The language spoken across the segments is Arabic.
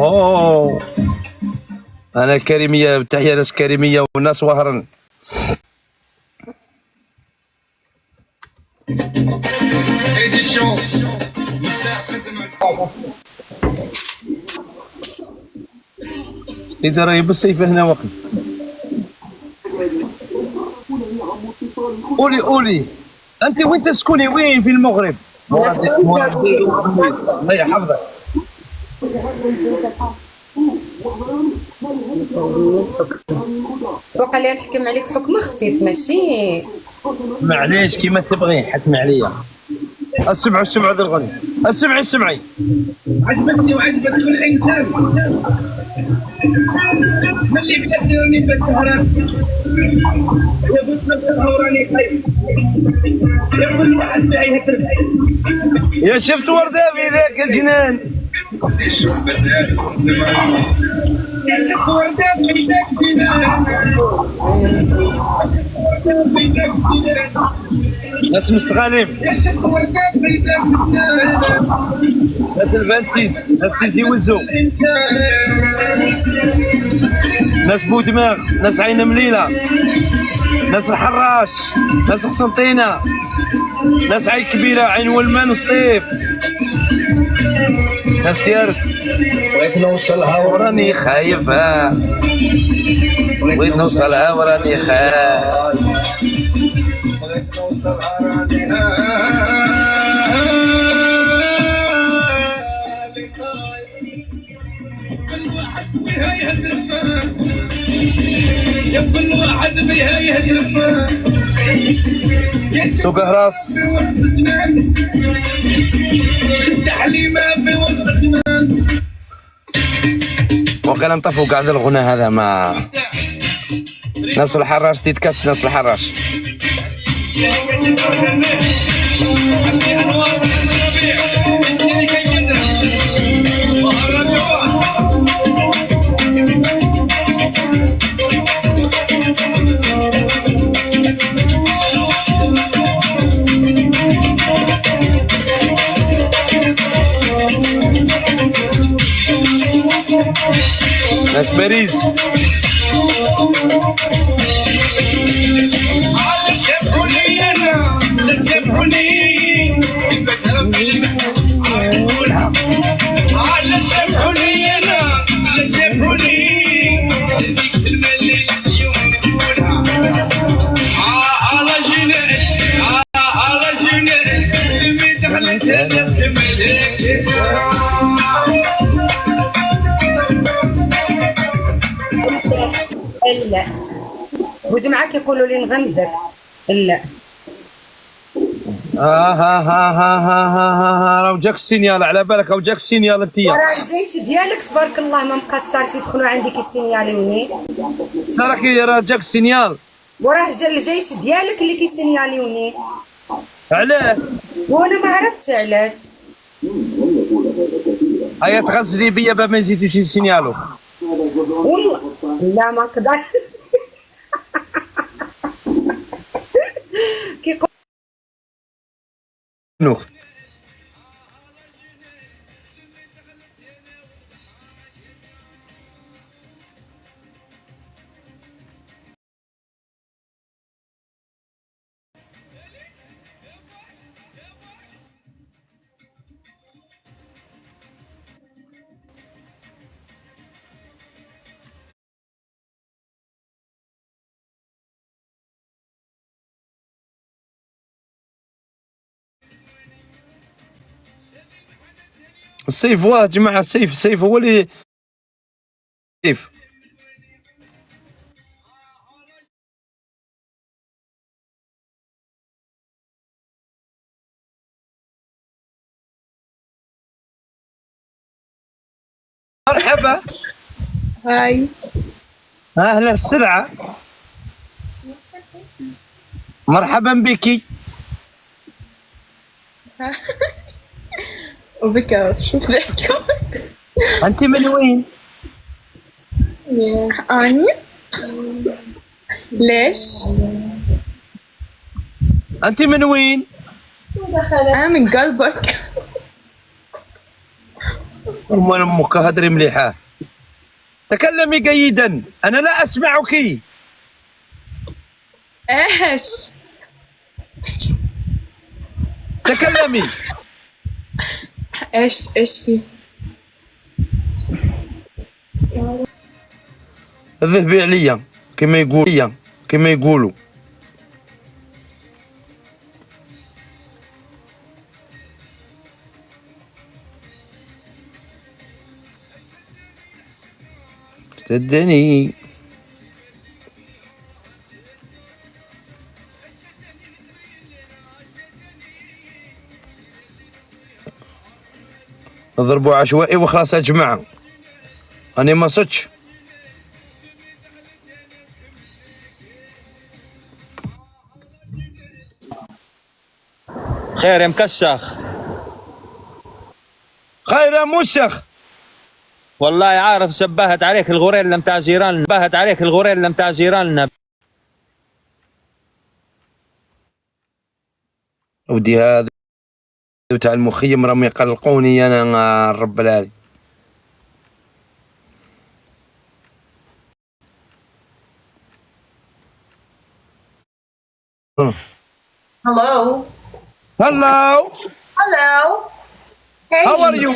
اوه انا الكريميه، تحيه ناس كريميه والناس وهرن. سيدي راهي بالسيف هنا وقت. قولي انت وين تسكني؟ وين في المغرب؟ الله يحفظك. وقع لي نحكم عليك حكم خفيف ماشي معليش كيما تبغي حكم عليا. اسمعوا ذا الغني، اسمعي عجبتني وعجبت كل انسان ملي بتأثرني بالسهرات يا بنت نفسها وراني خايف يا كل واحد معي هترف يا شفت وردة في ذاك الجنان يا شفت وردة في ذاك الجنان ناس مستغانم، ناس الفانسيس، ناس تيزي وزو، ناس بودماغ، ناس عين مليلة، ناس الحراش، ناس قسنطينة، ناس عين كبيرة، عين ولمان وسطيف، ناس ديارك. بغيت نوصلها وراني خايفة، بغيت نوصلها وراني خايف. يا كل واحد بها يهدف سوق راس شد حليمه في وسط الجنان. وقيلا نطفوا قاعد الغنى هذا ما ناس الحراش تيتكاس، ناس الحراش ناس باريس لا وجمعك يقولوا لي نغمزك لا راه جاك السينيال على بالك، او جاك السينيال انت وراه الجيش ديالك تبارك الله ما مقصرش يدخلوا عندك السينياليوني. راه جاك السينيال وراه جا الجيش ديالك اللي كيسينياليوني. علاه؟ وانا ما عرفتش علاش. هيا تغزلي بيا با ما يزيدوش يسينيالو. والله لا ما نقدرش. كيقول نوخ السيف واه جماعة، السيف هو اللي سيف. مرحبا. هاي اهلا السلعة، مرحبا بك. وبك شوف ضحكوا. انت من وين؟ اني ليش؟ انت من وين؟ انا من قلبك. أم أمك هدري مليحة. تكلمي جيدا، أنا لا أسمعك. ايش؟ تكلمي. ايش في؟ ذهبي عليا كما يقولوا. صدقني. ضربوا عشوائي وخلاص يا جماعة، أنا ما صدش. خير يا مكشخ. خير يا موسخ. والله عارف شبهت عليك الغوريلا متاع جيراننا، شبهت عليك الغوريلا متاع جيراننا. ودي هذا تاع المخيم راهم يقلقوني أنا رب العالمين. Hello. Hello. Hello. Hey. How are you?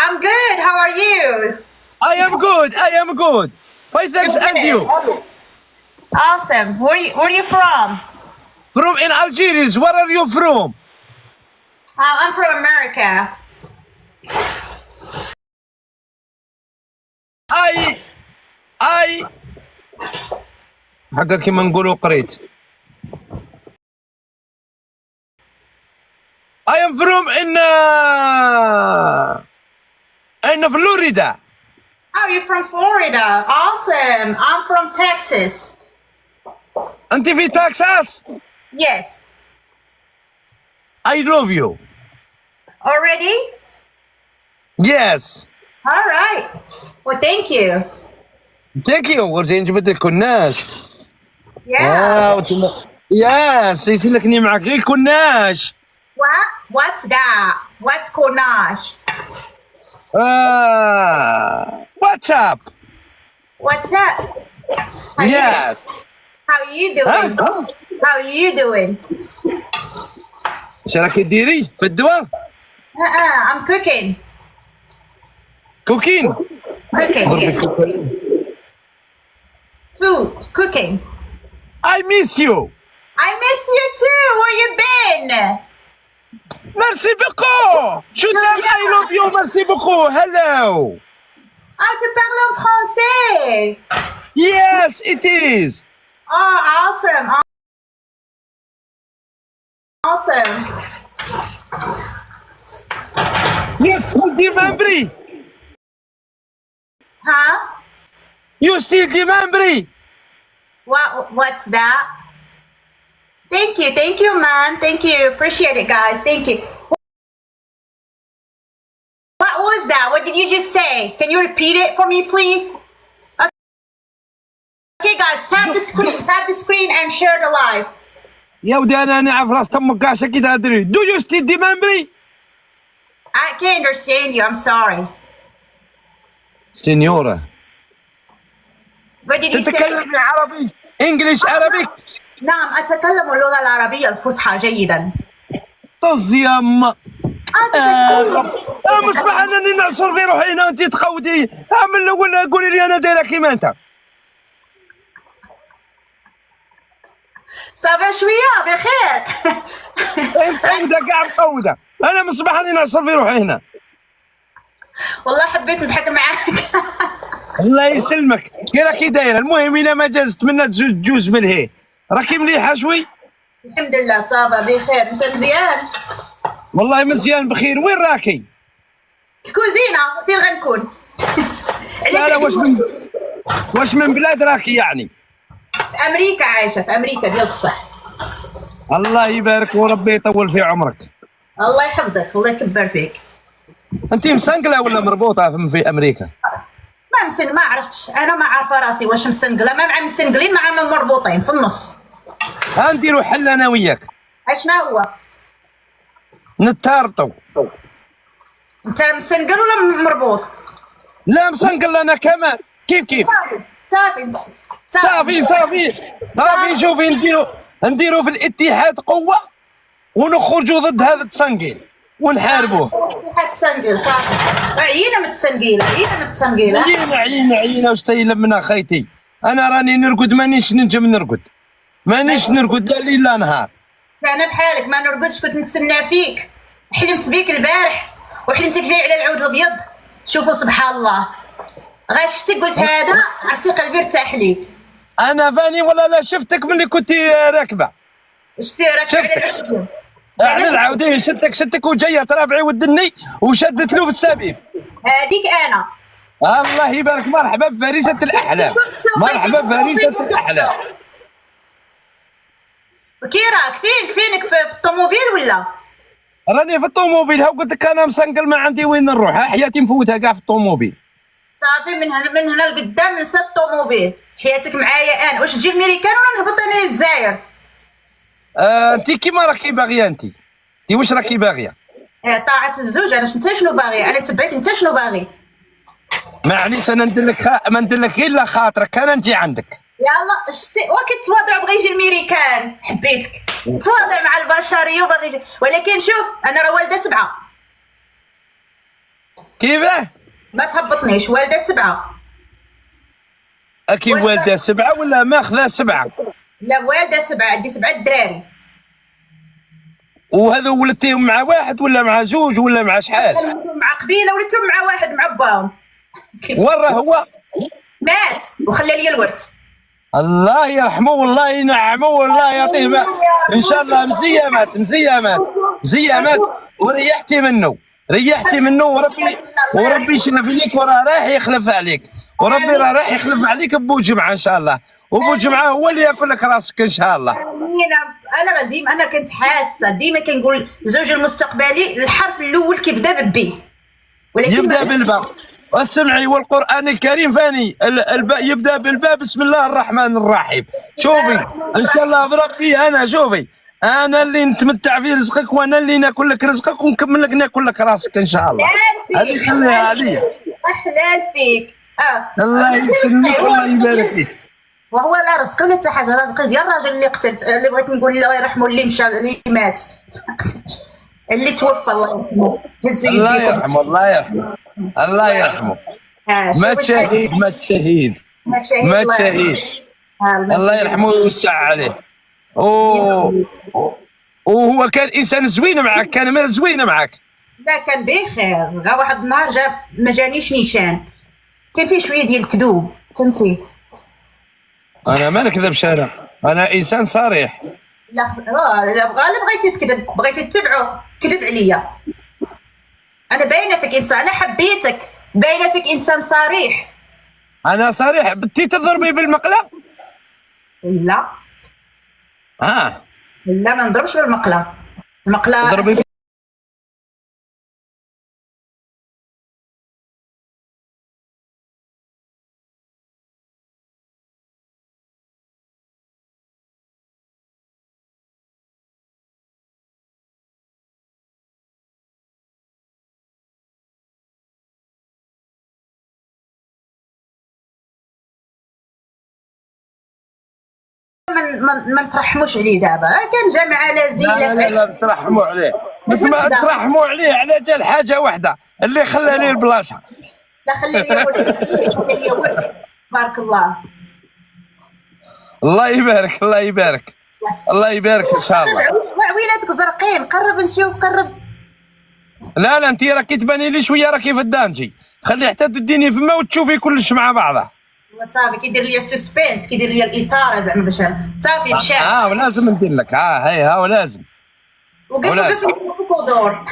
I'm good. How are you? I am good. Fine, thanks. And you? Awesome. Where are you from? From in Algeria. Where are you from? I'm from America. I حقا كيما نقولوا قريت. I am from in Florida. Oh, you're from Florida. Awesome. I'm from Texas. أنت في تكساس. Yes. I love you. Already? Yes. All right. Well, thank you. Thank you. ورجعين جبت لك كناش. Yeah. ياس يصير لك اني معك غير كناش. What's that? What's Cornage? What's up? What's up? Yes. How are you doing? How are you doing? اش راكي ديري في الدواء؟ I'm cooking. Cooking. Cooking, yes. Food, cooking. I miss you. I miss you too. Where you been? Merci beaucoup. Je t'aime. I love you. Merci beaucoup. Hello. Ah, tu parles en français. Yes, it is. Oh, awesome. Awesome. You still remember? Huh? You still remember? What's that? Thank you, man. Thank you. Appreciate it, guys. Thank you. What was that? What did you just say? Can you repeat it for me, please? Okay, guys, tap the screen and share the live. يا ودي انا نعرف راس تمك كاش اكيد ادري. Do you still remember? I can't understand you. I'm sorry. سينيورا. What did you say? تتكلمي عربي؟ انجليش عربي؟ نعم أتكلم اللغة العربية الفصحى جيدا. طز يا اما. مصبح انني نعصر في روحي هنا وانت تقودي. اعمل ولا قولي لي انا دايره كيما انت. صافا شوية بخير. مقودة كاع مقودة. انا مصبح اني نعصر في روحي هنا. والله حبيت نضحك معاك. الله يسلمك. كي راكي دايره؟ المهم الى ما جازت منا تجوز من هي. راكي مليحه شوي؟ الحمد لله صافا بخير. انت مزيان؟ والله مزيان بخير. وين راكي؟ كوزينة. فين غنكون؟ لا واش من بلاد راكي يعني؟ في أمريكا عايشة، في أمريكا ديال الصح. الله يبارك وربي يطول في عمرك. الله يحفظك، الله يكبر فيك. انت مسنقله ولا مربوطه في امريكا؟ ما عرفتش، انا ما عارفه راسي واش مسنقله، ما مع مسنقلين مع مربوطين في النص. نديرو حل انا وياك. اشنا هو؟ نتارطو. انت مسنقل ولا مربوط؟ لا مسنقل انا كمان. كيف صافي شوفي نديرو في الاتحاد قوه ونخرجوا ضد هذا التسنقيل ونحاربوه. تسنقل صافي. عيينا من التسنقيل. عيينا واش تيلمنا خيتي. انا راني نرقد مانيش ننجم نرقد لا ليل لا نهار. انا بحالك ما نرقدش، كنت نتسنى فيك، حلمت بيك البارح وحلمتك جاي على العود الابيض. شوفوا سبحان الله، غير شتي قلت هذا عرفتي قلبي ارتاح ليك. انا فاني ولا لا شفتك ملي كنتي راكبه. شتي راكبه على العودين شتك وجايه ترابعي ودني وشدت له في السبيب. هذيك انا. الله يبارك. مرحبا بفريسه الاحلام. كي راك فينك في الطوموبيل ولا؟ راني في الطوموبيل. ها قلت لك انا مسنقل ما عندي وين نروح. حياتي مفوتها كاع في الطوموبيل. صافي من هنا لقدام نسى الطوموبيل. حياتك معايا انا. واش تجي الميريكان ولا نهبط انا للجزائر؟ انت كيما راكي باغيه. انت واش راكي باغيه؟ طاعة الزوج. انا انت شنو باغي؟ انا تبعك انت شنو باغي؟ معليش انا ندير لك غير لا خاطرك انا نجي عندك. يلا شتي وكنت تواضع بغى يجي الميريكان. حبيتك تواضع مع البشريه وباغي يجي، ولكن شوف انا راه والده 7. كيفاه؟ ما تهبطنيش. والده 7. اكيد والده 7 ولا ماخذه 7؟ لا والده 7. عندي 7 دراري. وهذو ولدتيهم مع واحد ولا مع زوج ولا مع شحال؟ مع قبيله ولدتهم مع واحد مع باهم. ورا هو مات وخلى لي الورث. الله يرحمه والله ينعمه والله يعطيه ان شاء الله. مزيامات وريحتي منه وربي يشرف عليك وراه راح يخلف عليك. وربي راح يخلف عليك بو جمعه ان شاء الله. وبو جمعه هو اللي ياكل لك راسك ان شاء الله. انا كنت حاسه ديما كنقول زوج المستقبلي الحرف الاول كيبدا ببي ولكن يبدا بالباء. اسمعي والقران الكريم فاني الباء يبدا بالباء. بسم الله الرحمن الرحيم. شوفي ان شاء الله بربي انا شوفي انا اللي نتمتع في رزقك وانا اللي ناكل لك رزقك ونكمل لك ناكل لك راسك ان شاء الله. هذه خليها عليا. احلال فيك. الله يسلمك والله يبارك فيك. وهو لا رزق ولا حتى حاجه. رزق ديال الراجل اللي قتلت، اللي بغيت نقول الله يرحمه، اللي مشى اللي مات اللي توفى الله يرحمه. الله يرحمه. مات شهيد. الله يرحمه ويوسع عليه. وهو كان انسان زوين معك. كان زوين معك. لا كان بخير. غا واحد النهار جاب ما جانيش نيشان. كان فيه شويه ديال الكذوب فهمتي. انا ما نكذبش. انا انسان صريح. لا بغيتي تكذب بغيتي تتبعه كذب عليا. انا باينه فيك انسان. انا حبيتك باينه فيك انسان صريح. انا صريح. بدي تضربي بالمقله؟ لا لا ما نضربش بالمقله. المقله تضربي ما نترحموش عليه دابا. كان جا مع لازم. لا ترحموا عليه. ترحموا عليه على جال حاجه واحده اللي خلى لي البلاصه. لا خلي لي ولد. بارك الله. الله يبارك ان شاء الله. وعويناتك زرقين. قرب نشوف. قرب. لا انت راكي تباني لي شويه راكي في الدانجي. خلي حتى تديني فما وتشوفي كلش مع بعضه. صافي كيدير لي السسبنس، كيدير لي الاثاره زعما باش صافي مشى. ولازم ندير لك. هاي ولازم. وقف ودور.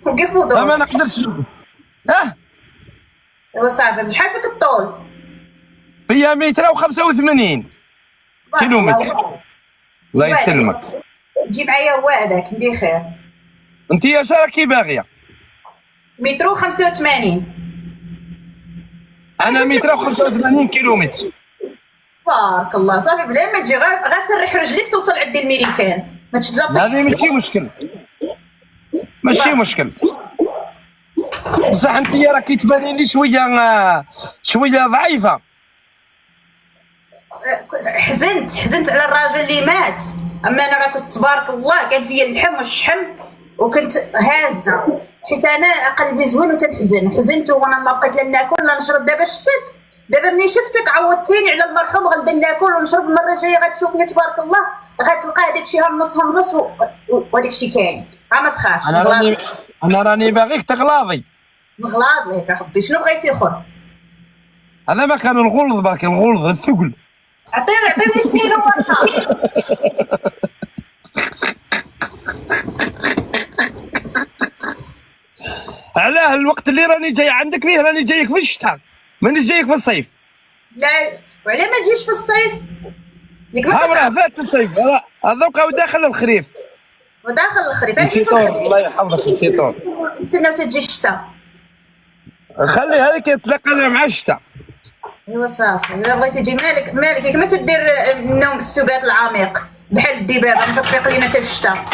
وقف ودور. ما نقدرش. صافي. شحال فيك الطول؟ فيا 185 كيلومتر. الله يسلمك. جي معايا هو هذاك ندير خير. انت اش راكي باغيه؟ 185. انا 185 كيلومتر. بارك الله. صافي بلا ما تجي غير سرح رجليك توصل عند الميريكان. ما تشد. هذه ماشي مشكل. بصح انت راكي تباني لي شويه ضعيفه. حزنت على الراجل اللي مات، اما انا راه كنت تبارك الله كان فيا اللحم والشحم وكنت هازه، حيت انا قلبي زوين وتنحزن. حزنت وانا ما بقيت لا ناكل لا نشرب. دابا شفتك، دابا ملي شفتك عوضتيني على المرحوم. غنبدا ناكل ونشرب. المره الجايه غتشوفني تبارك الله غتلقى هذاك الشيء هالنص وهذاك الشيء كاين. ما تخافش. انا راني باغيك تغلاضي. مغلاض ليك احبي. شنو بغيتي اخر؟ هذا ما كان الغلظ، برك الغلظ الثقل. عطيني السيل ورقه. علاه الوقت اللي راني جاي عندك فيه راني جايك في الشتاء، مانيش جايك في الصيف. لا وعلى ما تجيش في الصيف؟ ديك ما راه فات الصيف، هذوك داخل الخريف. وداخل الخريف. نسيتور الله يحفظك نسيتور. نستناو تجي الشتاء. خلي هذيك يتلاقى مع الشتاء. ايوا صافي. الا بغيتي تجي مالك ياك ما تدير النوم السبات العميق بحال الدبابه ما تطفيق لينا حتى الشتاء.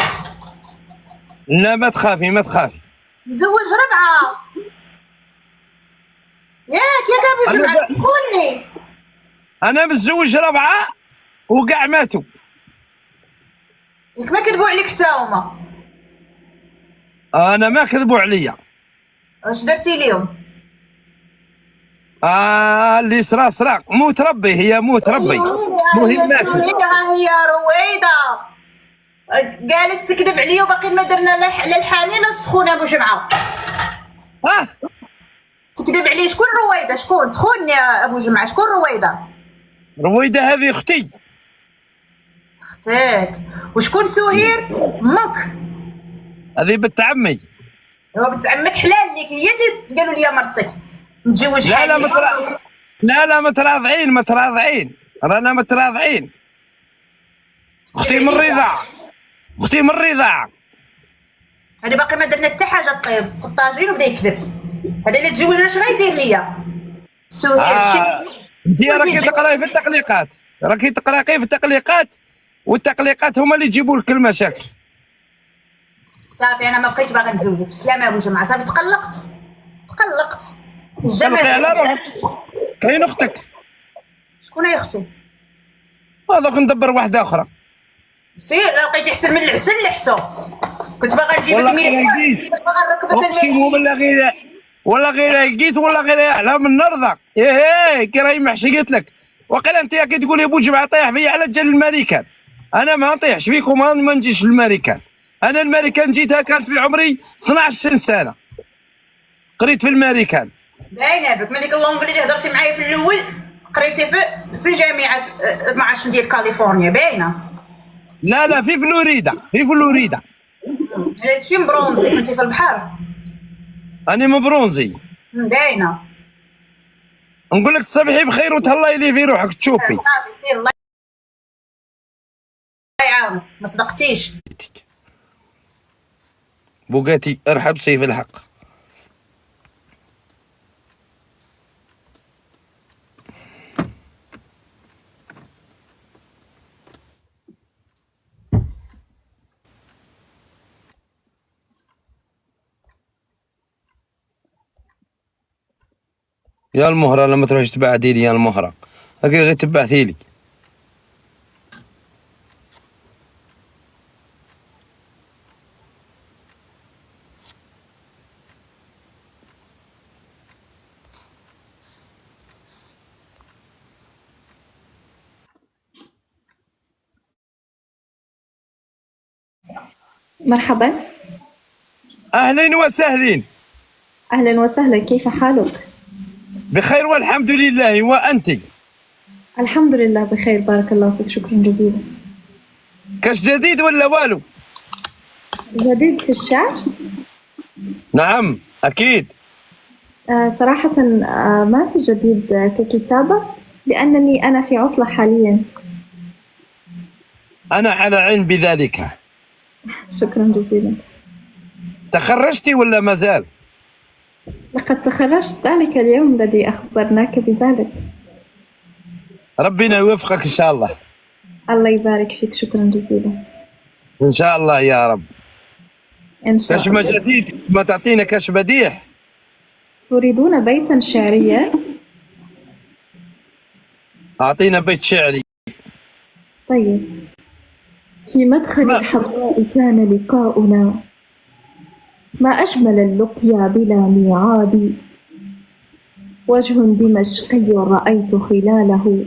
لا ما تخافي ما تخافي. مزوج ربعه ياك ابو جمعه. قولي انا متزوج ربعه وكاع ماتوا. ياك ما كذبوا عليك حتى هما؟ انا ما كذبوا عليا. واش درتي ليهم؟ اللي صرا موت ربي، هي موت ربي. مهم ماتوا. هي رويده جالس تكذب عليا وباقي ما درنا لا الحامي لا السخونه. ابو جمعه تكذب عليه. شكون رويده؟ شكون تخوني يا ابو جمعه؟ شكون رويده؟ رويده هذه اختي. اختك. وشكون سهير؟ امك. هذه بنت عمي. هو بنت عمك حلال ليك، هي اللي قالوا لي مرتك متزوج لا حالي. لا متراضعين رانا متراضعين. اختي من الرضاعه. هذه باقي ما درنا حتى حاجه. طيب في الطاجين وبدا يكذب. هذا اللي تزوجنا اش غيدير ليا؟ سهير انت راكي تقراي في التقليقات، والتقليقات هما اللي يجيبوا لك المشاكل. صافي انا ما بقيتش باغا نتزوجك. بسلامه يا ابو جمعه. صافي تقلقت. على كاين اختك. شكون هي اختي؟ هذاك ندبر واحده اخرى. سير لا لقيتي احسن من العسل لحسو. كنت باغا نجيبك ميلك. كنت باغا نركبك اقسم بالله ولا غير لقيت ولا غير على من نرضى. كي راهي محشي قلت لك. وقيلا انت كي تقول يا ابو جمعه طيح فيا على جال الماريكان. انا ما نطيحش فيكم، ما نجيش للماريكان. انا الماريكان جيتها كانت في عمري 12 سنه قريت في الماريكان. باينه بك. مليك اللونغ اللي هضرتي معايا في الاول قريتي في جامعه ما عرفتش ندير كاليفورنيا. باينه. لا في فلوريدا. هادشي مبرونزي. كنتي في البحر. انا مبرونزي. باينه. نقول لك تصبحي بخير وتهلاي لي في روحك تشوفي. صافي سير الله يعاونك. ما صدقتيش. بوغاتي ارحب سيف الحق. يا المهرة لما تروحيش تبعدي لي يا المهرة، هاكي غير تبعثي لي. مرحبا. أهلين وسهلين. أهلا وسهلا، كيف حالك؟ بخير والحمد لله، وأنت؟ الحمد لله بخير بارك الله فيك، شكرا جزيلا. كاش جديد ولا والو؟ جديد في الشعر؟ نعم أكيد. صراحة ما في جديد ككتابة، لأنني أنا في عطلة حاليا. أنا على علم بذلك. شكرا جزيلا. تخرجتي ولا مازال؟ لقد تخرجت ذلك اليوم الذي أخبرناك بذلك. ربنا يوفقك إن شاء الله. الله يبارك فيك، شكرا جزيلا. إن شاء الله يا رب. إن شاء كاش الله. ما جديد ما تعطينا كاش بديح. تريدون بيتا شعريا؟ أعطينا بيت شعري. طيب. في مدخل الحضراء كان لقاؤنا، ما أجمل اللقيا بلا ميعاد. وجه دمشقي رأيت خلاله،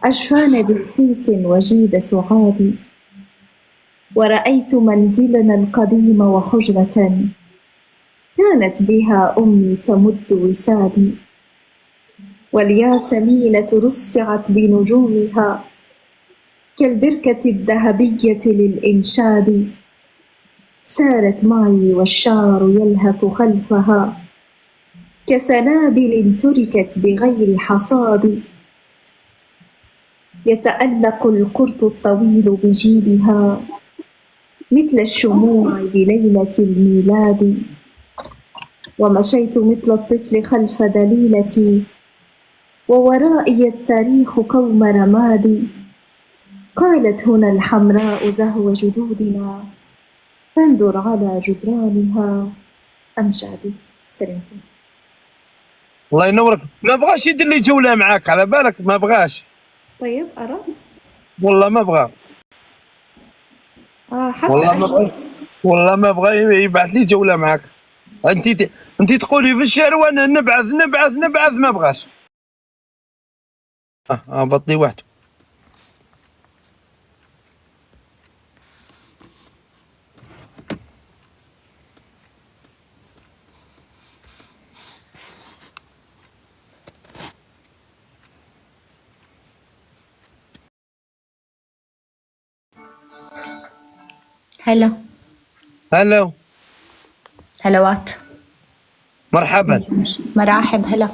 أجفان بالحيس وجيد سعاد. ورأيت منزلنا القديم وحجرة، كانت بها أمي تمد وسادي. والياسمين رصعت بنجومها، كالبركة الذهبية للإنشاد. سارت معي والشعر يلهث خلفها، كسنابل تركت بغير حصاد. يتألق القرط الطويل بجيدها، مثل الشموع بليلة الميلاد. ومشيت مثل الطفل خلف دليلتي، وورائي التاريخ كوم رمادي. قالت هنا الحمراء زهو جدودنا، فانظر على جدرانها أمجادي. سلامتي. الله ينورك. ما بغاش يدير لي جولة معاك على بالك، ما بغاش. طيب أرى. والله ما بغى. حتى والله ما بغى يبعث لي جولة معاك. انت تقولي في الشعر وانا نبعث نبعث نبعث، ما بغاش. بطني وحده. هلا هلو. هلوات. مرحبا. مراحب. هلا.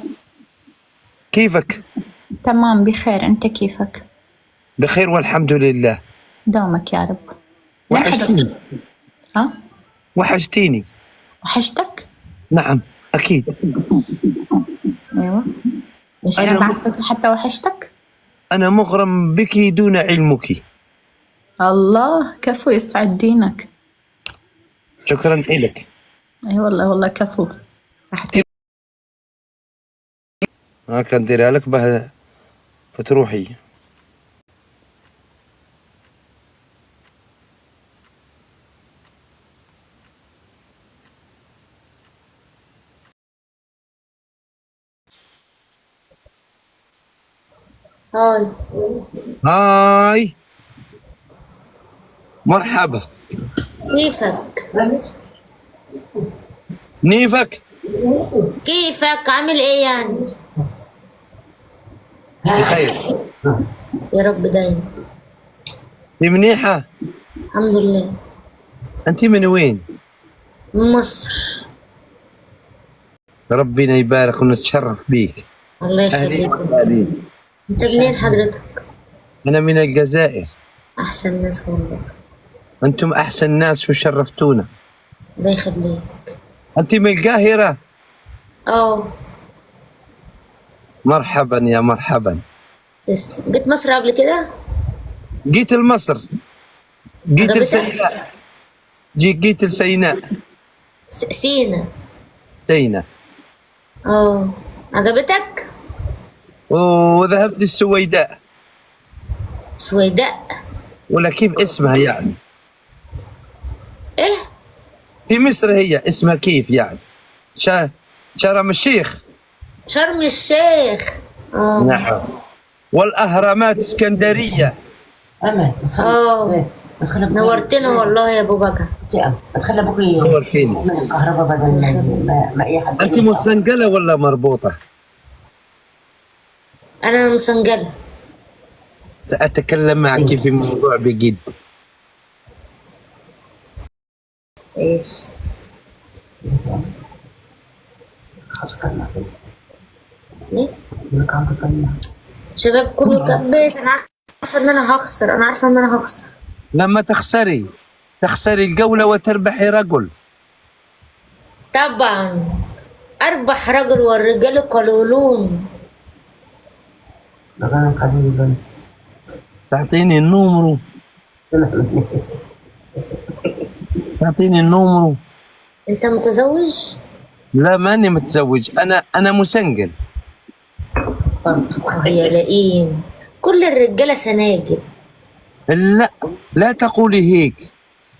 كيفك؟ تمام بخير، انت كيفك؟ بخير والحمد لله. دومك يا رب. وحشتيني. ها؟ وحشتيني. وحشتك؟ نعم اكيد. ايوه. مش انا بعرفك حتى وحشتك؟ انا مغرم بك دون علمك. الله، كفو، يسعد دينك. شكرا لك. اي والله والله كفو. هاكا نديرها لك باه فتروحي. هاي. هاي مرحبا. كيفك؟ نيفك كيفك؟ عامل ايه يعني؟ بخير يا رب دايما. دي منيحة. الحمد لله. انت من وين؟ من مصر. ربنا يبارك ونتشرف بيك. الله يخليك. أهلين. انت منين حضرتك؟ انا من الجزائر. احسن ناس والله. انتم احسن ناس وشرفتونا. الله يخليك. انت من القاهرة؟ اه. مرحبا يا مرحبا. تسلم. جيت مصر قبل كده؟ جيت لمصر. جيت عجبتك؟ لسيناء. جيت لسيناء. سينا. سيناء. اه. عجبتك؟ وذهبت للسويداء. سويداء. ولا كيف اسمها يعني؟ ايه؟ في مصر هي اسمها كيف يعني؟ شرم الشيخ. شرم الشيخ. اه. نعم. والأهرامات اسكندرية. اه. نورتنا والله يا ابو بكر. اتخلى ابوكي نورتيني. من الكهرباء بدل ما اي حد. انت مسنقلة ولا مربوطة؟ انا مسنجلة. سأتكلم معك في موضوع بجد. ايش؟ ليه؟ شباب كله كبس. انا عارفه ان انا هخسر، انا عارفه ان انا هخسر. لما تخسري الجولة وتربحي رجل. طبعا اربح رجل والرجال قلولون. تعطيني النمرو. تعطيني النمرو. انت متزوج؟ لا ماني متزوج، انا مسنجل. برضه يا لئيم، كل الرجالة سناجل. لا لا تقولي هيك،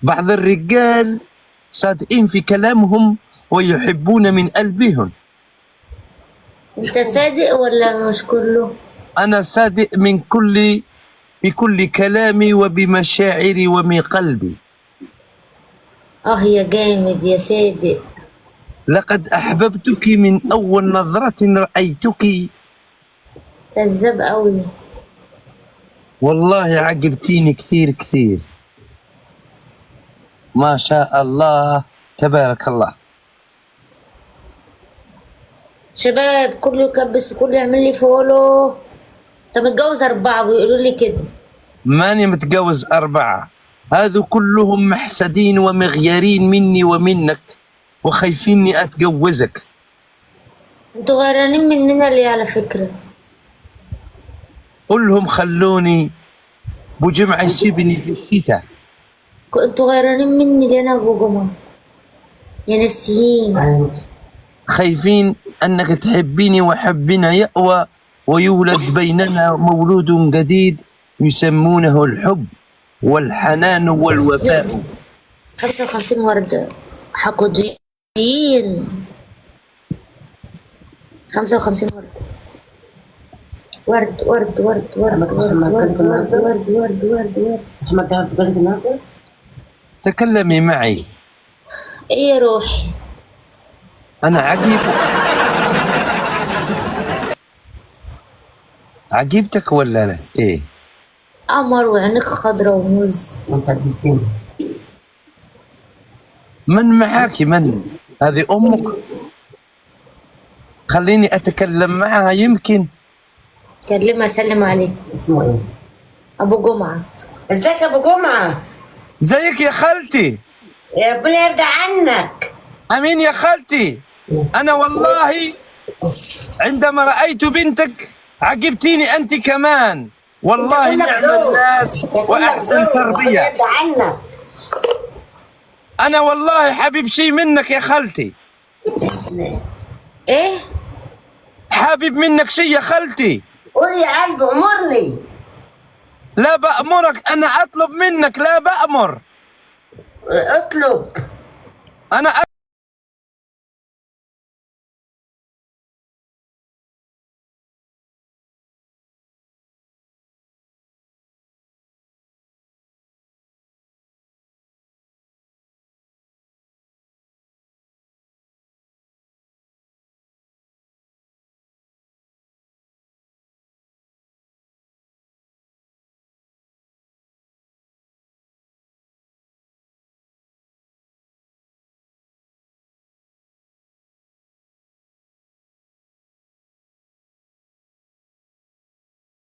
بعض الرجال صادقين في كلامهم ويحبون من قلبهم. انت صادق ولا مش كله؟ أنا صادق في كل كلامي وبمشاعري ومن قلبي. يا جامد يا صادق. لقد أحببتك من أول نظرة رأيتك. كذاب قوي. والله عجبتيني كثير كثير، ما شاء الله تبارك الله. شباب كله يكبس وكله يعمل لي فولو. انت متجوز 4 بيقولوا لي كده. ماني متجوز 4، هذو كلهم محسدين ومغيرين مني ومنك وخايفيني أتجوزك. انتوا غيرانين مننا ليه على فكرة؟ قل لهم خلوني ابو جمعة يسيبني في الشتاء. انتوا غيرانين مني ليه انا ابو جمعة يا ناسيين؟ خايفين أنك تحبيني وحبنا يأوى ويولد بيننا مولود جديد يسمونه الحب والحنان والوفاء. 55 وردة حقودين. 55 وردة. ورد ورد ورد ورد ورد ورد ورد ورد ورد ورد ورد. محمد دهب قالك النهارده؟ تكلمي معي. ايه يا روحي؟ أنا عجبتك ولا لا؟ إيه؟ قمر وعينك خضرا وموز. انت جبتني. من معاكي؟ من هذه؟ أمك؟ خليني أتكلم معها يمكن. كلمها سلم عليه. اسمه ايه؟ ابو جمعة. ازيك يا ابو جمعه؟ زيك يا خالتي. يا ربنا يرضى عنك. أمين يا خالتي. أنا والله عندما رأيت بنتك عجبتيني أنت كمان، والله نعم الناس وأحسن تربية. يرضى عنك. أنا والله حبيب شي منك يا خالتي. ايه؟ حابب منك شي يا خالتي. قول يا قلبي امرني. لا بأمرك، أنا أطلب منك، لا بأمر. اطلب. أنا